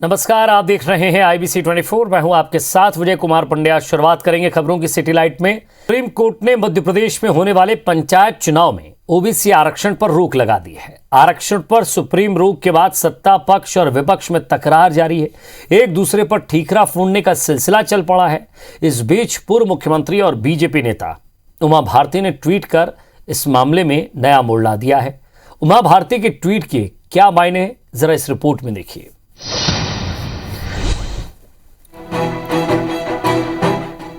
नमस्कार, आप देख रहे हैं IBC 24। मैं हूं आपके साथ विजय कुमार पंड्या। शुरुआत करेंगे खबरों की सिटी लाइट में। सुप्रीम कोर्ट ने मध्य प्रदेश में होने वाले पंचायत चुनाव में ओबीसी आरक्षण पर रोक लगा दी है। आरक्षण पर सुप्रीम रोक के बाद सत्ता पक्ष और विपक्ष में तकरार जारी है। एक दूसरे पर ठीकरा फोड़ने का सिलसिला चल पड़ा है। इस बीच पूर्व मुख्यमंत्री और बीजेपी नेता उमा भारती ने ट्वीट कर इस मामले में नया मोड़ ला दिया है। उमा भारती के ट्वीट के क्या मायने हैं, जरा इस रिपोर्ट में देखिए।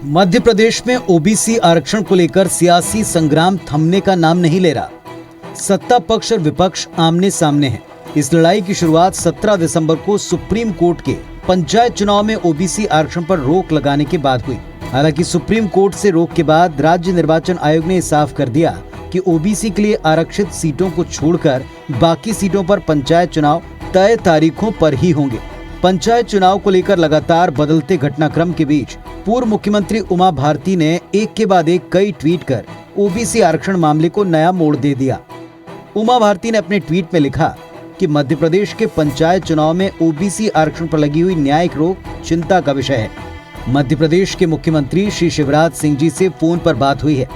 मध्य प्रदेश में ओबीसी आरक्षण को लेकर सियासी संग्राम थमने का नाम नहीं ले रहा। सत्ता पक्ष और विपक्ष आमने सामने हैं। इस लड़ाई की शुरुआत 17 दिसंबर को सुप्रीम कोर्ट के पंचायत चुनाव में ओबीसी आरक्षण पर रोक लगाने के बाद हुई। हालांकि सुप्रीम कोर्ट से रोक के बाद राज्य निर्वाचन आयोग ने साफ कर दिया कि ओबीसी के लिए आरक्षित सीटों को छोड़कर बाकी सीटों पर पंचायत चुनाव तय तारीखों पर ही होंगे। पंचायत चुनाव को लेकर लगातार बदलते घटनाक्रम के बीच पूर्व मुख्यमंत्री उमा भारती ने एक के बाद एक कई ट्वीट कर ओबीसी आरक्षण मामले को नया मोड़ दे दिया। उमा भारती ने अपने ट्वीट में लिखा कि मध्य प्रदेश के पंचायत चुनाव में ओबीसी आरक्षण पर लगी हुई न्यायिक रोक चिंता का विषय है। मध्य प्रदेश के मुख्यमंत्री श्री शिवराज सिंह जी से फोन पर बात हुई है।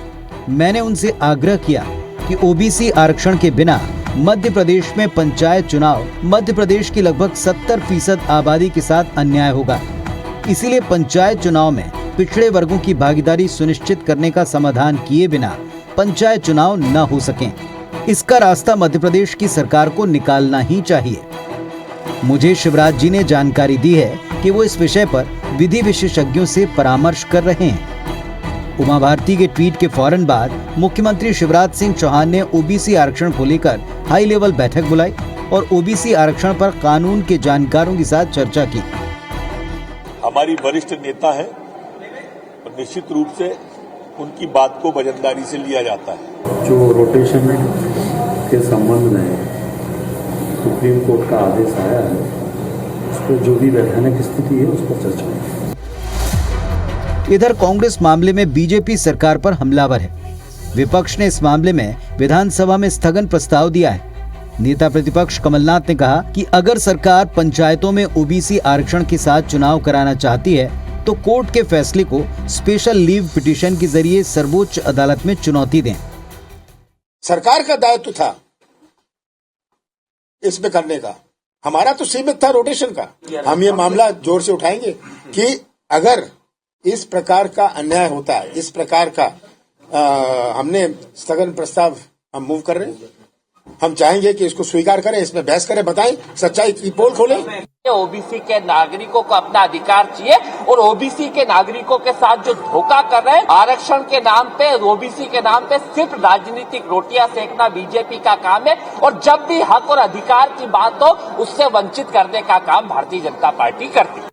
मैंने उनसे आग्रह किया कि ओबीसी आरक्षण के बिना मध्य प्रदेश में पंचायत चुनाव मध्य प्रदेश की लगभग 70% आबादी के साथ अन्याय होगा। इसीलिए पंचायत चुनाव में पिछड़े वर्गों की भागीदारी सुनिश्चित करने का समाधान किए बिना पंचायत चुनाव न हो सकें। इसका रास्ता मध्य प्रदेश की सरकार को निकालना ही चाहिए। मुझे शिवराज जी ने जानकारी दी है कि वो इस विषय पर विधि विशेषज्ञों से परामर्श कर रहे हैं। उमा भारती के ट्वीट के फौरन बाद मुख्यमंत्री शिवराज सिंह चौहान ने ओबीसी आरक्षण को लेकर हाई लेवल बैठक बुलाई और ओबीसी आरक्षण पर कानून के जानकारों के साथ चर्चा की। हमारी वरिष्ठ नेता है और निश्चित रूप से उनकी बात को वजनदारी से लिया जाता है। जो रोटेशन के संबंध में सुप्रीम कोर्ट का आदेश आया है, उस पर जो भी वैधानिक स्थिति है उस पर चर्चा है। इधर कांग्रेस मामले में बीजेपी सरकार पर हमलावर है। विपक्ष ने इस मामले में विधानसभा में स्थगन प्रस्ताव दिया है। नेता प्रतिपक्ष कमलनाथ ने कहा कि अगर सरकार पंचायतों में ओबीसी आरक्षण के साथ चुनाव कराना चाहती है तो कोर्ट के फैसले को स्पेशल लीव पिटीशन के जरिए सर्वोच्च अदालत में चुनौती दें। सरकार का दायित्व था इसमें करने का, हमारा तो सीमित था रोटेशन का। हम ये मामला जोर से उठाएंगे कि अगर इस प्रकार का अन्याय होता है, इस प्रकार का हमने स्थगन प्रस्ताव हम मूव कर रहे हैं। हम चाहेंगे कि इसको स्वीकार करें, इसमें बहस करें, बताएं, सच्चाई की पोल खोलें। ओबीसी के नागरिकों को अपना अधिकार चाहिए और ओबीसी के नागरिकों के साथ जो धोखा कर रहे हैं आरक्षण के नाम पे, ओबीसी के नाम पे सिर्फ राजनीतिक रोटियां सेकना बीजेपी का काम है और जब भी हक और अधिकार की बात हो उससे वंचित करने का काम भारतीय जनता पार्टी करती है।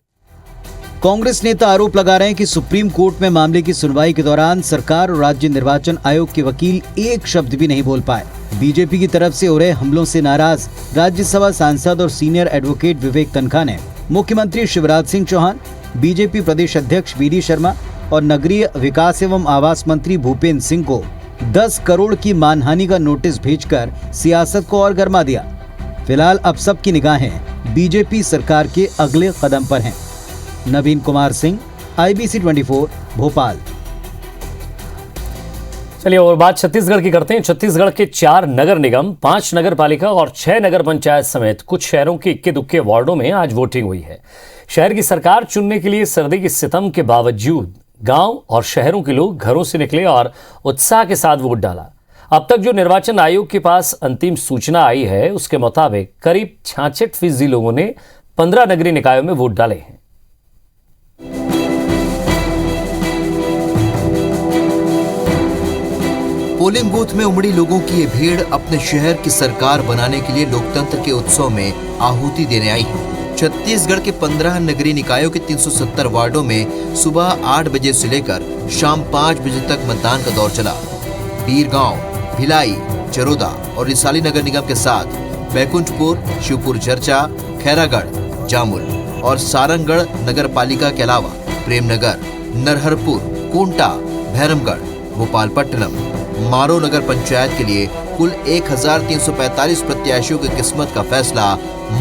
कांग्रेस नेता आरोप लगा रहे हैं कि सुप्रीम कोर्ट में मामले की सुनवाई के दौरान सरकार और राज्य निर्वाचन आयोग के वकील एक शब्द भी नहीं बोल पाए। बीजेपी की तरफ से हो रहे हमलों से नाराज राज्यसभा सांसद और सीनियर एडवोकेट विवेक तनखा ने मुख्यमंत्री शिवराज सिंह चौहान, बीजेपी प्रदेश अध्यक्ष वी.डी. शर्मा और नगरीय विकास एवं आवास मंत्री भूपेंद्र सिंह को 10 करोड़ की मानहानि का नोटिस भेजकर सियासत को और गर्मा दिया। फिलहाल अब सबकी निगाहें बीजेपी सरकार के अगले कदम पर हैं। नवीन कुमार सिंह, IBC 24, भोपाल। चलिए और बात छत्तीसगढ़ की करते हैं। छत्तीसगढ़ के 4 नगर निगम, 5 नगर पालिका और 6 नगर पंचायत समेत कुछ शहरों के इक्के दुक्के वार्डों में आज वोटिंग हुई है। शहर की सरकार चुनने के लिए सर्दी की सितम के बावजूद गांव और शहरों के लोग घरों से निकले और उत्साह के साथ वोट डाला। अब तक जो निर्वाचन आयोग के पास अंतिम सूचना आई है उसके मुताबिक करीब 66% लोगों ने 15 नगरीय निकायों में वोट डाले हैं। पोलिंग बूथ में उमड़ी लोगों की ये भीड़ अपने शहर की सरकार बनाने के लिए लोकतंत्र के उत्सव में आहुति देने आई है। छत्तीसगढ़ के 15 नगरीय निकायों के 370 वार्डों में सुबह 8 बजे से लेकर शाम 5 बजे तक मतदान का दौर चला। बीरगांव, भिलाई, चरोदा और रिसाली नगर निगम के साथ बैकुंठपुर, शिवपुर चर्चा, खैरागढ़, जामुल और सारंगगढ़ नगर पालिका के अलावा प्रेमनगर, नरहरपुर, कोंटा, भैरमगढ़, भोपालपट्टनम, मारो नगर पंचायत के लिए कुल 1345 प्रत्याशियों की किस्मत का फैसला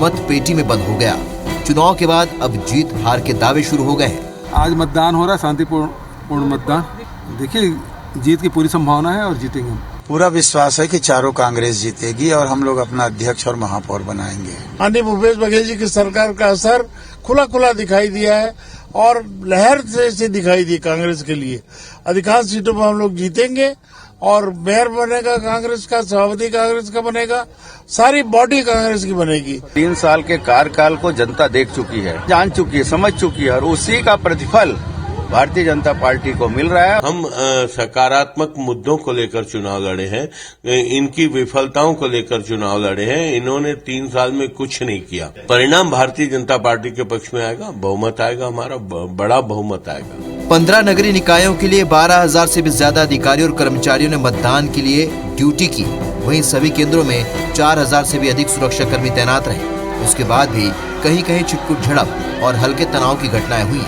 मतपेटी में बंद हो गया। चुनाव के बाद अब जीत हार के दावे शुरू हो गए हैं। आज मतदान हो रहा है, शांतिपूर्ण मतदान। देखिए, जीत की पूरी संभावना है और जीतेंगे हम। पूरा विश्वास है कि चारों कांग्रेस जीतेगी और हम लोग अपना अध्यक्ष और महापौर बनाएंगे। माननीय भूपेश बघेल जी की सरकार का असर खुला खुला दिखाई दिया है और लहर से दिखाई दी कांग्रेस के लिए। अधिकांश सीटों पर हम लोग जीतेंगे और मेयर बनेगा कांग्रेस का, सभापति कांग्रेस का बनेगा, सारी बॉडी कांग्रेस की बनेगी। 3 साल के कार्यकाल को जनता देख चुकी है, जान चुकी है, समझ चुकी है और उसी का प्रतिफल भारतीय जनता पार्टी को मिल रहा है। हम सकारात्मक मुद्दों को लेकर चुनाव लड़े हैं, इनकी विफलताओं को लेकर चुनाव लड़े हैं। इन्होंने 3 साल में कुछ नहीं किया। परिणाम भारतीय जनता पार्टी के पक्ष में आएगा, बहुमत आएगा, हमारा बड़ा बहुमत आएगा। 15 नगरीय निकायों के लिए 12,000 से भी ज्यादा अधिकारियों और कर्मचारियों ने मतदान के लिए ड्यूटी की। वहीं सभी केंद्रों में 4,000 से भी अधिक सुरक्षाकर्मी तैनात रहे। उसके बाद भी कहीं कहीं छिटपुट झड़प और हल्के तनाव की घटनाएं हुई।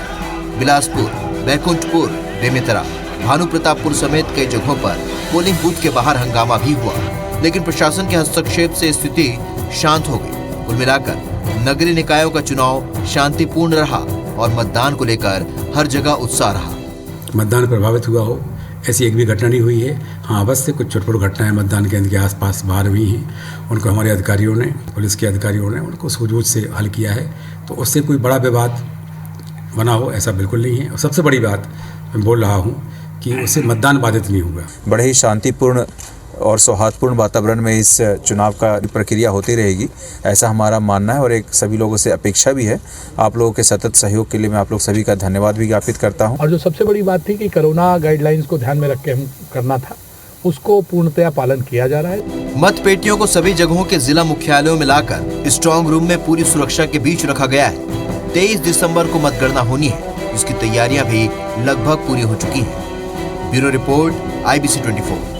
बिलासपुर, बैकुंठपुर, बेमेतरा, भानु प्रतापपुर समेत कई जगहों पर पोलिंग बूथ के बाहर हंगामा भी हुआ, लेकिन प्रशासन के हस्तक्षेप से स्थिति शांत हो गई। कुल मिलाकर नगरीय निकायों का चुनाव शांतिपूर्ण रहा और मतदान को लेकर हर जगह उत्साह रहा। मतदान प्रभावित हुआ हो ऐसी एक भी घटना नहीं हुई है। हाँ, अवश्य कुछ छोटी छोटी घटनाएं मतदान केंद्र के आसपास बाहर हुई हैं। उनको हमारे अधिकारियों ने, पुलिस के अधिकारियों ने उनको सूझबूझ से हल किया है, तो उससे कोई बड़ा विवाद बना हो ऐसा बिल्कुल नहीं है। और सबसे बड़ी बात मैं बोल रहा हूँ कि उससे मतदान बाधित नहीं होगा। बड़े ही शांतिपूर्ण और सौहार्दपूर्ण वातावरण में इस चुनाव का प्रक्रिया होती रहेगी, ऐसा हमारा मानना है और एक सभी लोगों से अपेक्षा भी है। आप लोगों के सतत सहयोग के लिए मैं आप लोग सभी का धन्यवाद भी ज्ञापित करता हूं। और जो सबसे बड़ी बात थी कि कोरोना गाइडलाइंस को ध्यान में रख के हम करना था, उसको पूर्णतया पालन किया जा रहा है। मत पेटियों को सभी जगहों के जिला मुख्यालयों में लाकर स्ट्रांग रूम में पूरी सुरक्षा के बीच रखा गया है। 23 दिसंबर को मतगणना होनी है, जिसकी तैयारियां भी लगभग पूरी हो चुकी हैं। Bureau report, IBC 24।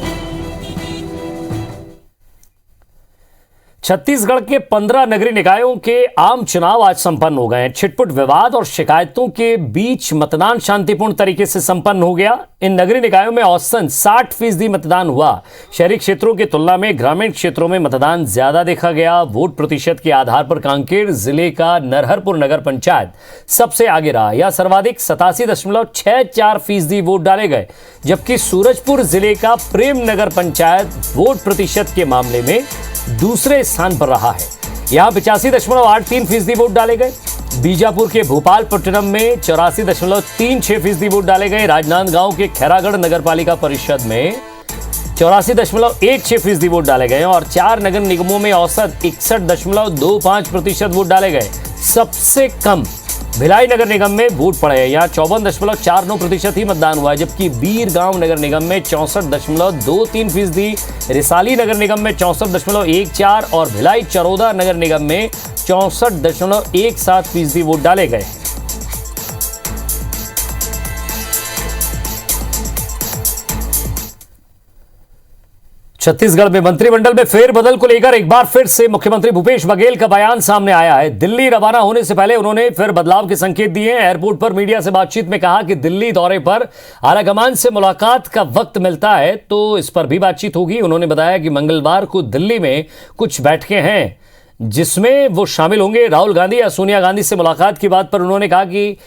छत्तीसगढ़ के 15 नगरीय निकायों के आम चुनाव आज संपन्न हो गए हैं। छिटपुट विवाद और शिकायतों के बीच मतदान शांतिपूर्ण तरीके से संपन्न हो गया। इन नगरीय निकायों में औसतन 60% मतदान हुआ। शहरी क्षेत्रों की तुलना में ग्रामीण क्षेत्रों में मतदान ज्यादा देखा गया। वोट प्रतिशत के आधार पर कांकेर जिले का नरहरपुर नगर पंचायत सबसे आगे रहा। यह सर्वाधिक 87.64% वोट डाले गए, जबकि सूरजपुर जिले का प्रेम नगर पंचायत वोट प्रतिशत के मामले में दूसरे स्थान पर रहा है। यहां 85.83% वोट डाले गए। बीजापुर के भोपालपट्टनम में 84.36% वोट डाले गए। राजनांदगांव के खैरागढ़ नगर पालिका परिषद में 84.16% वोट डाले गए और 4 नगर निगमों में औसत 61.25% वोट डाले गए। सबसे कम भिलाई नगर निगम में वोट पड़े हैं। यहाँ 54.49% ही मतदान हुआ है, जबकि बीरगांव नगर निगम में 64.23%, रिसाली नगर निगम में 64.14% और भिलाई चरोदा नगर निगम में 64.17% वोट डाले गए। छत्तीसगढ़ में मंत्रिमंडल में फेरबदल को लेकर एक बार फिर से मुख्यमंत्री भूपेश बघेल का बयान सामने आया है। दिल्ली रवाना होने से पहले उन्होंने फिर बदलाव के संकेत दिए हैं। एयरपोर्ट पर मीडिया से बातचीत में कहा कि दिल्ली दौरे पर आलाकमान से मुलाकात का वक्त मिलता है तो इस पर भी बातचीत होगी। उन्होंने बताया कि मंगलवार को दिल्ली में कुछ बैठकें हैं जिसमें वो शामिल होंगे। राहुल गांधी या सोनिया गांधी से मुलाकात की बात पर उन्होंने कहा कि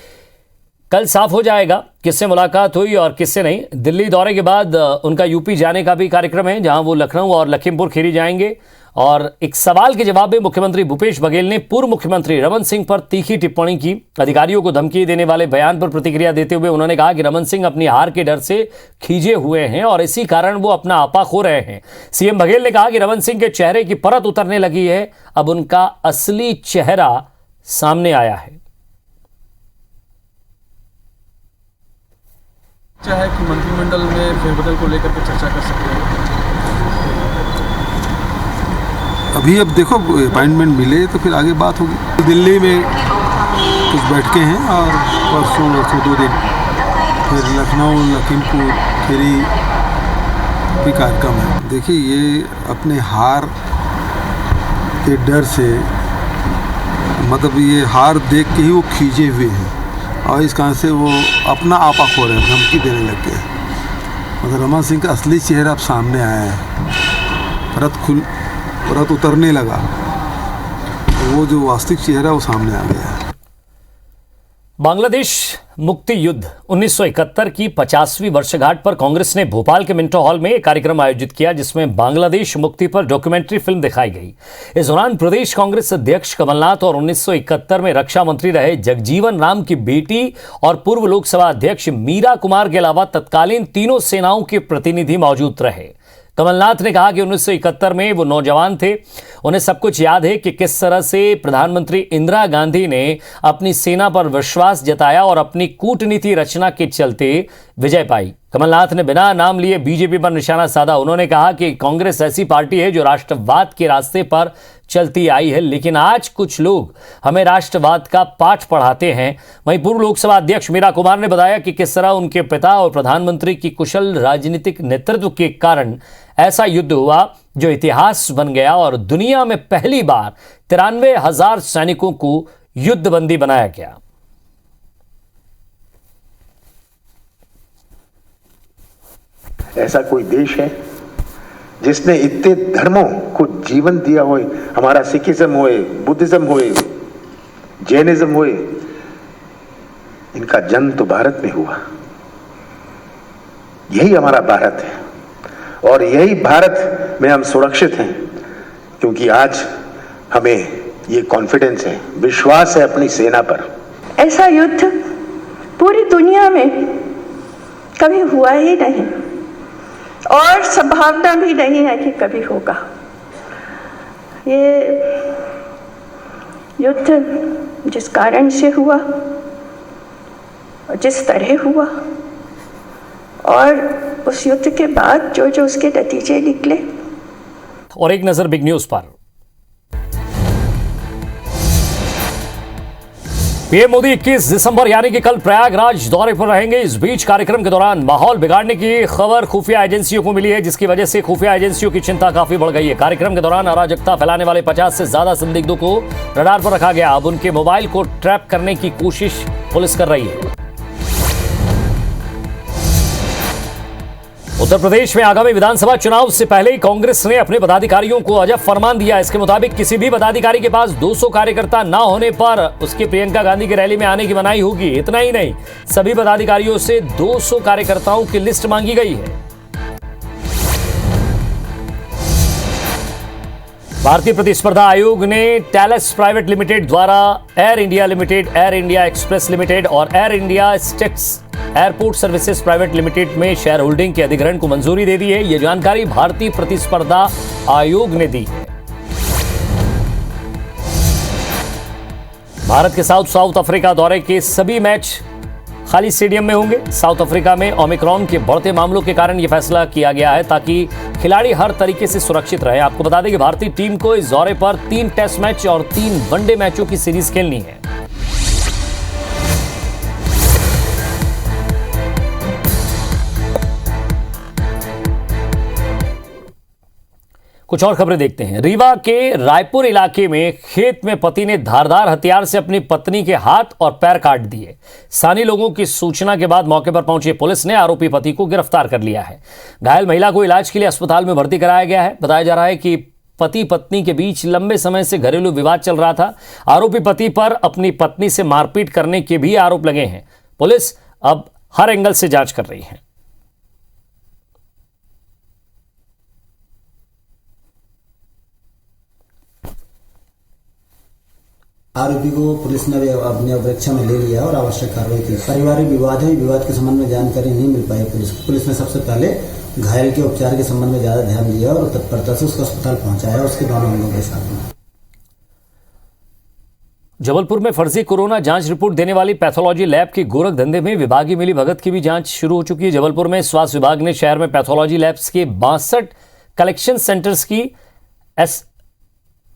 कल साफ हो जाएगा किससे मुलाकात हुई और किससे नहीं। दिल्ली दौरे के बाद उनका यूपी जाने का भी कार्यक्रम है, जहां वो लखनऊ और लखीमपुर खीरी जाएंगे। और एक सवाल के जवाब में मुख्यमंत्री भूपेश बघेल ने पूर्व मुख्यमंत्री रमन सिंह पर तीखी टिप्पणी की। अधिकारियों को धमकी देने वाले बयान पर प्रतिक्रिया देते हुए उन्होंने कहा कि रमन सिंह अपनी हार के डर से खींचे हुए हैं और इसी कारण वो अपना आपा खो रहे हैं। सीएम बघेल ने कहा कि रमन सिंह के चेहरे की परत उतरने लगी है, अब उनका असली चेहरा सामने आया है। है कि मंत्रिमंडल में फेरबदल को लेकर के चर्चा कर सकते हैं। अभी अब देखो अपॉइंटमेंट मिले तो फिर आगे बात होगी। दिल्ली में कुछ बैठकें हैं और परसों 2 दिन फिर लखनऊ लखीमपुर खीरी भी कार्यक्रम है। देखिए, ये अपने हार के डर से, मतलब ये हार देख के ही वो खींचे हुए हैं और इस कारण से वो अपना आपा खो रहे हैं, धमकी देने लग गए। मतलब रमन सिंह का असली चेहरा अब सामने आया है, परत उतरने लगा। वो जो वास्तविक चेहरा वो सामने आ गया है। बांग्लादेश मुक्ति युद्ध 1971 की 50वीं वर्षगांठ पर कांग्रेस ने भोपाल के मिंटो हॉल में एक कार्यक्रम आयोजित किया जिसमें बांग्लादेश मुक्ति पर डॉक्यूमेंट्री फिल्म दिखाई गई। इस दौरान प्रदेश कांग्रेस अध्यक्ष कमलनाथ और 1971 में रक्षा मंत्री रहे जगजीवन राम की बेटी और पूर्व लोकसभा अध्यक्ष मीरा कुमार के अलावा तत्कालीन तीनों सेनाओं के प्रतिनिधि मौजूद रहे। कमलनाथ ने कहा कि 1971 में वो नौजवान थे, उन्हें सब कुछ याद है कि किस तरह से प्रधानमंत्री इंदिरा गांधी ने अपनी सेना पर विश्वास जताया और अपनी कूटनीति रचना के चलते विजय पाई। कमलनाथ ने बिना नाम लिए बीजेपी पर निशाना साधा। उन्होंने कहा कि कांग्रेस ऐसी पार्टी है जो राष्ट्रवाद के रास्ते पर चलती आई है, लेकिन आज कुछ लोग हमें राष्ट्रवाद का पाठ पढ़ाते हैं। वहीं पूर्व लोकसभा अध्यक्ष मीरा कुमार ने बताया कि किस तरह उनके पिता और प्रधानमंत्री की कुशल राजनीतिक नेतृत्व के कारण ऐसा युद्ध हुआ जो इतिहास बन गया और दुनिया में पहली बार 93,000 सैनिकों को युद्धबंदी बनाया गया। ऐसा कोई देश है जिसने इतने धर्मों को जीवन दिया हो, हमारा सिखिज्म होए, बुद्धिज्म होए, जैनिज्म होए, इनका जन्म तो भारत में हुआ। यही हमारा भारत है और यही भारत में हम सुरक्षित हैं क्योंकि आज हमें ये कॉन्फिडेंस है, विश्वास है अपनी सेना पर। ऐसा युद्ध पूरी दुनिया में कभी हुआ ही नहीं और संभावना भी नहीं है कि कभी होगा। ये युद्ध जिस कारण से हुआ और जिस तरह हुआ और उस युद्ध के बाद जो उसके नतीजे निकले। और एक नजर बिग न्यूज पर। पीएम मोदी 21 दिसंबर यानी कि कल प्रयागराज दौरे पर रहेंगे। इस बीच कार्यक्रम के दौरान माहौल बिगाड़ने की खबर खुफिया एजेंसियों को मिली है, जिसकी वजह से खुफिया एजेंसियों की चिंता काफी बढ़ गई है। कार्यक्रम के दौरान अराजकता फैलाने वाले 50 से ज्यादा संदिग्धों को रडार पर रखा गया। अब उनके मोबाइल को ट्रैप करने की कोशिश पुलिस कर रही है। उत्तर प्रदेश में आगामी विधानसभा चुनाव से पहले ही कांग्रेस ने अपने पदाधिकारियों को अजब फरमान दिया। इसके मुताबिक किसी भी पदाधिकारी के पास 200 कार्यकर्ता ना होने पर उसके प्रियंका गांधी की रैली में आने की मनाही होगी। इतना ही नहीं, सभी पदाधिकारियों से 200 कार्यकर्ताओं की लिस्ट मांगी गई है। भारतीय प्रतिस्पर्धा आयोग ने टैलेस प्राइवेट लिमिटेड द्वारा Air India limited, Air India Express limited और Air India SATS airport services private limited में शेयर होल्डिंग के अधिग्रहण को मंजूरी दे दी है। यह जानकारी भारतीय प्रतिस्पर्धा आयोग ने दी है। भारत के साउथ अफ्रीका दौरे के सभी मैच खाली स्टेडियम में होंगे। साउथ अफ्रीका में ओमिक्रॉन के बढ़ते मामलों के कारण यह फैसला किया गया है ताकि खिलाड़ी हर तरीके से सुरक्षित रहे। आपको बता दें कि भारतीय टीम को इस दौरे पर 3 टेस्ट मैच और 3 वनडे मैचों की सीरीज खेलनी है। कुछ और खबरें देखते हैं। रीवा के रायपुर इलाके में खेत में पति ने धारदार हथियार से अपनी पत्नी के हाथ और पैर काट दिए। स्थानीय लोगों की सूचना के बाद मौके पर पहुंची पुलिस ने आरोपी पति को गिरफ्तार कर लिया है। घायल महिला को इलाज के लिए अस्पताल में भर्ती कराया गया है। बताया जा रहा है कि पति पत्नी के बीच लंबे समय से घरेलू विवाद चल रहा था। आरोपी पति पर अपनी पत्नी से मारपीट करने के भी आरोप लगे हैं। पुलिस अब हर एंगल से जांच कर रही है। आरोपी को पुलिस ने अपने अभिरक्षा में ले लिया और आवश्यक कार्रवाई की। पारिवारिक विवाद है, विवाद के संबंध में जानकारी नहीं मिल पाई। पुलिस ने सबसे पहले घायल के उपचार के संबंध में ज्यादा ध्यान दिया और तत्परता से उसको अस्पताल पहुंचाया उसके दोनों अंगों के साथ में। जबलपुर में फर्जी कोरोना जांच रिपोर्ट देने वाली पैथोलॉजी लैब के गोरख धंधे में विभागीय मिली भगत की भी जांच शुरू हो चुकी है। जबलपुर में स्वास्थ्य विभाग ने शहर में पैथोलॉजी लैब्स के 62 कलेक्शन सेंटर्स की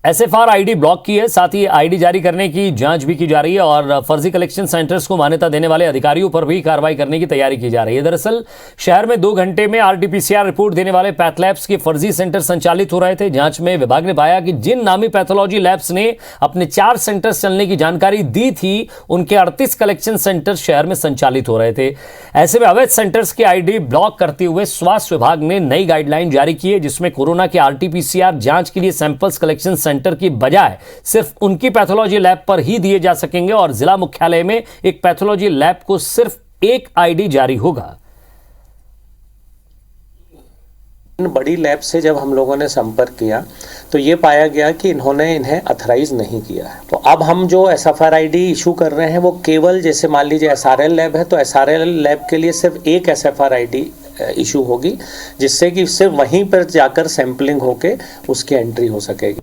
SFR आईडी ब्लॉक की है। साथ ही आईडी जारी करने की जांच भी की जा रही है और फर्जी कलेक्शन सेंटर्स को मान्यता देने वाले अधिकारियों पर भी कार्रवाई करने की तैयारी की जा रही है। दरअसल शहर में 2 घंटे में RT-PCR रिपोर्ट देने वाले पैथ लैब्स के फर्जी सेंटर संचालित हो रहे थे। जांच में विभाग ने पाया कि जिन नामी पैथोलॉजी लैब्स ने अपने 4 सेंटर्स चलने की जानकारी दी थी, उनके 38 कलेक्शन सेंटर शहर में संचालित हो रहे थे। ऐसे में अवैध सेंटर्स की आईडी ब्लॉक करते हुए स्वास्थ्य विभाग ने नई गाइडलाइन जारी की है, जिसमें कोरोना के RT-PCR जांच के लिए सैंपल्स कलेक्शन सेंटर की बजाय सिर्फ उनकी पैथोलॉजी लैब पर ही दिए जा सकेंगे और जिला मुख्यालय में एक पैथोलॉजी लैब को सिर्फ एक आईडी जारी होगा। बड़ी लैब से जब हम लोगों ने संपर्क किया तो ये पाया गया कि इन्होंने इन्हें अथराइज नहीं किया है। तो अब हम जो SFR ID इशू कर रहे हैं वो केवल, जैसे मान लीजिए SRL लैब है तो SRL लैब के लिए सिर्फ एक SFR ID इशू होगी, जिससे कि सिर्फ वहीं पर जाकर सैंपलिंग होके उसकी एंट्री हो सकेगी।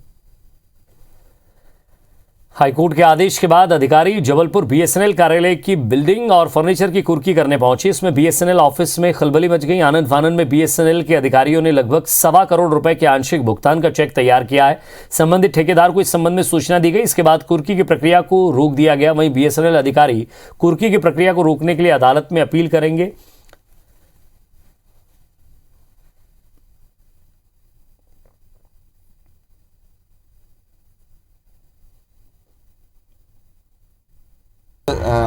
हाईकोर्ट के आदेश के बाद अधिकारी जबलपुर BSNL कार्यालय की बिल्डिंग और फर्नीचर की कुर्की करने पहुंचे। इसमें BSNL ऑफिस में खलबली मच गई। आनंद फानन में BSNL के अधिकारियों ने लगभग 1.25 करोड़ रुपए के आंशिक भुगतान का चेक तैयार किया है। संबंधित ठेकेदार को इस संबंध में सूचना दी गई। इसके बाद कुर्की की प्रक्रिया को रोक दिया गया। वहीं BSNL अधिकारी कुर्की की प्रक्रिया को रोकने के लिए अदालत में अपील करेंगे।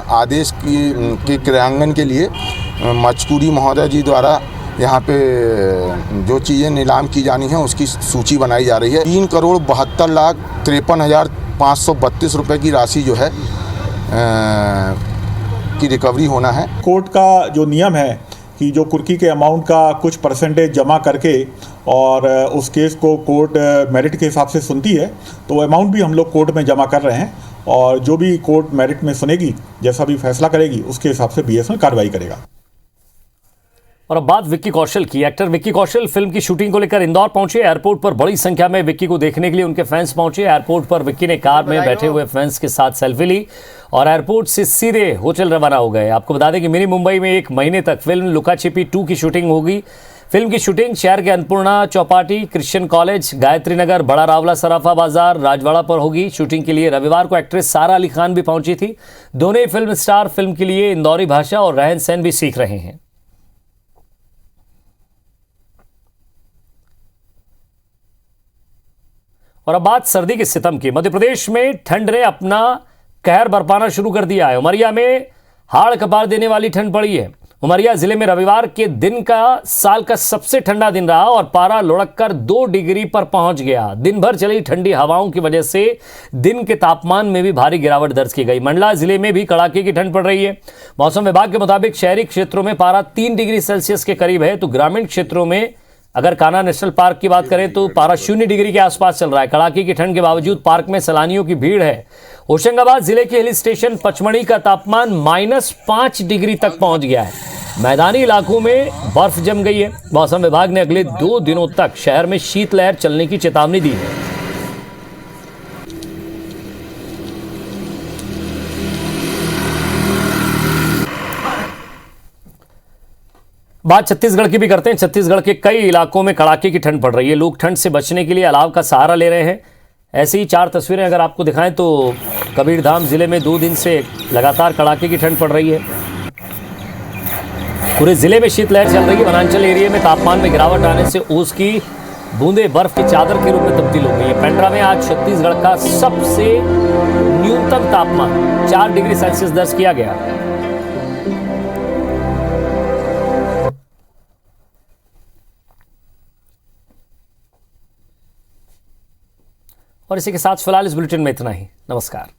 आदेश के क्रियान्वयन के लिए मचकुरी महोदय जी द्वारा यहाँ पे जो चीज़ें नीलाम की जानी है उसकी सूची बनाई जा रही है। 3,72,53,532 रुपए की राशि जो है की रिकवरी होना है। कोर्ट का जो नियम है कि जो कुर्की के अमाउंट का कुछ परसेंटेज जमा करके और उस केस को कोर्ट मेरिट के हिसाब से सुनती है, तो अमाउंट भी हम लोग कोर्ट में जमा कर रहे हैं और जो भी कोर्ट मेरिट में सुनेगी, जैसा भी फैसला करेगी, उसके हिसाब से BSNL कार्रवाई करेगा। और अब बात विक्की कौशल की। एक्टर विक्की कौशल फिल्म की शूटिंग को लेकर इंदौर पहुंचे। एयरपोर्ट पर बड़ी संख्या में विक्की को देखने के लिए उनके फैंस पहुंचे। एयरपोर्ट पर विक्की ने कार में बैठे हुए फैंस के साथ सेल्फी ली और एयरपोर्ट से सीधे होटल रवाना हो गए। आपको बता दें कि मिनी मुंबई में 1 महीने तक फिल्म लुका छिपी 2 की शूटिंग होगी। फिल्म की शूटिंग शहर के अन्नपूर्णा चौपाटी, क्रिश्चियन कॉलेज, गायत्री नगर, बड़ा रावला, सराफा बाजार, राजवाड़ा पर होगी। शूटिंग के लिए रविवार को एक्ट्रेस सारा अली खान भी पहुंची थी। दोनों ही फिल्म स्टार फिल्म के लिए इंदौरी भाषा और रहन सहन भी सीख रहे हैं। और अब बात सर्दी के सितम की। मध्य प्रदेश में ठंड ने अपना कहर बरपाना शुरू कर दिया है। उमरिया में हाड़ कपार देने वाली ठंड पड़ी है। उमरिया जिले में रविवार के दिन का साल का सबसे ठंडा दिन रहा और पारा लुढ़ककर 2 डिग्री पर पहुंच गया। दिन भर चली ठंडी हवाओं की वजह से दिन के तापमान में भी भारी गिरावट दर्ज की गई। मंडला जिले में भी कड़ाके की ठंड पड़ रही है। मौसम विभाग के मुताबिक शहरी क्षेत्रों में पारा 3 डिग्री सेल्सियस के करीब है, तो ग्रामीण क्षेत्रों में अगर कान्हा नेशनल पार्क की बात करें तो पारा 0 डिग्री के आसपास चल रहा है। कड़ाके की ठंड के बावजूद पार्क में सैलानियों की भीड़ है। होशंगाबाद जिले के हिल स्टेशन पचमढ़ी का तापमान -5 डिग्री तक पहुंच गया है। मैदानी इलाकों में बर्फ जम गई है। मौसम विभाग ने अगले 2 दिनों तक शहर में शीतलहर चलने की चेतावनी दी है। बात छत्तीसगढ़ की भी करते हैं। छत्तीसगढ़ के कई इलाकों में कड़ाके की ठंड पड़ रही है। लोग ठंड से बचने के लिए अलाव का सहारा ले रहे हैं। ऐसी ही 4 तस्वीरें अगर आपको दिखाएं तो कबीरधाम जिले में 2 दिन से लगातार कड़ाके की ठंड पड़ रही है। पूरे जिले में शीतलहर चल रही है। वनांचल एरिया में तापमान में गिरावट आने से ओस की बूंदे बर्फ की चादर के रूप में तब्दील हो गई है। पेंड्रा में आज छत्तीसगढ़ का सबसे न्यूनतम तापमान 4 डिग्री सेल्सियस दर्ज किया गया। और इसी के साथ फिलहाल इस बुलेटिन में इतना ही। नमस्कार।